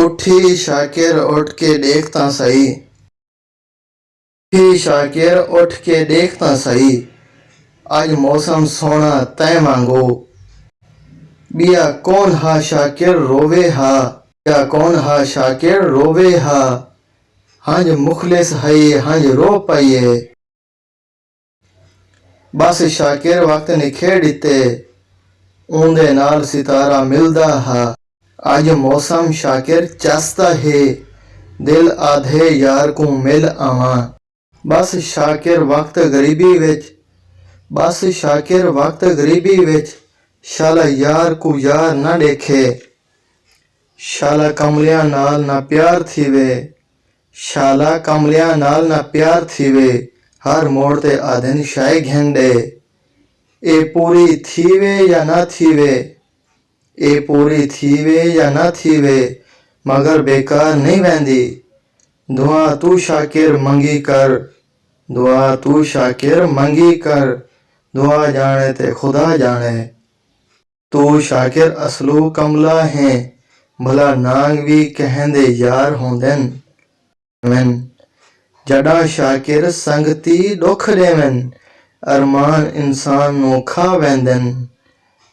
उठी शाकिर उठ के देखता सही, उठी शाकिर उठ के देखता सही, आज मौसम सोना तय मांगो। बिया कौन हा शाकिर रोवे हा, बिया कौन हा शाकिर रोवे हा, हंज मुखलिस है हंज रो पाइए। बस शाकिर वक्त निखेड़ दिते, ऊंदे नाल सितारा मिलदा हा। अज मौसम शाकिर चसदा है, दिल आधे यार को मिल आवा। बस शाकिर वक्त गरीबी विच, बस शाकिर वक्त गरीबी विच, शाला यार को यार ना देखे। शाला कमलिया नाल ना प्यार थीवे, शाला कमलिया नाल ना प्यार थीवे, हर मोड़ ते आदिन शाय घेंडे। ए पूरी थीवे या ना थीवे, ए पूरी थीवे या ना थीवे, मगर बेकार नहीं वेंदी। दुआ तू शाकिर मंगी कर, दुआ तू शाकिर मंगी कर, दुआ जाने ते खुदा जाने। तू शाकिर असलू कमला है, भला नांग भी कहंदे यार होंदन। जड़ा शाकिर संगती दुख देवन, अरमान इंसान नू खा वेंदन।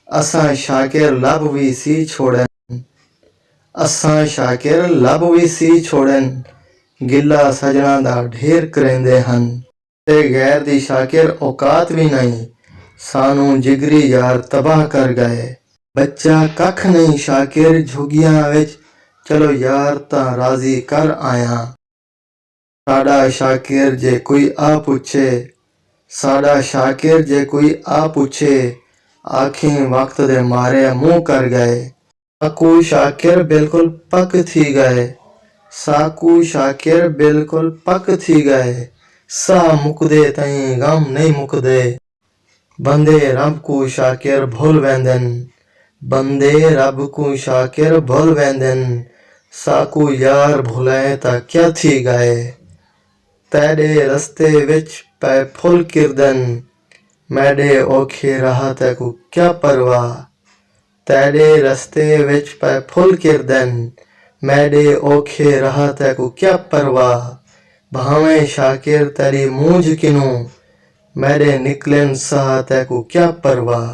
असां शाकिर लब भी सी छोड़न, असां शाकिर लब भी सी छोड़न, गिला सजना दा ढेर करेंदे हन। ते गैर दी शाकिर औकात भी नहीं, सानू जिगरी यार तबाह कर गए। बच्चा कख नहीं शाकिर झुगियां विच, चलो यार तां राजी कर आया। साडा शाकिर जे कोई आ पूछे, साडा शाकिर जे कोई आ पूछे, आखी वक्त दे मारे मुंह कर गए। साकू शाकिर बिल्कुल पक थी गए, साकू शाकिर बिल्कुल पक थी गए, सा मुकदे तई गम नहीं मुकदे। बंदे रब को शाकिर भूल वेंदन, बंदे रब को शाकिर भूल वेंदन, साकू यार भुलाए ता क्या थी गए। तेरे रस्ते विच पै फुल किरदन, मैडे औखे राह तैकू क्या परवाह। तेरे रस्ते विच पै फुल किरदन, मैडे औखे राह तैकू क्या परवाह। भावें शाकिर तेरी मूंझ किनू, मैडे निकलन साह तैकू क्या परवाह।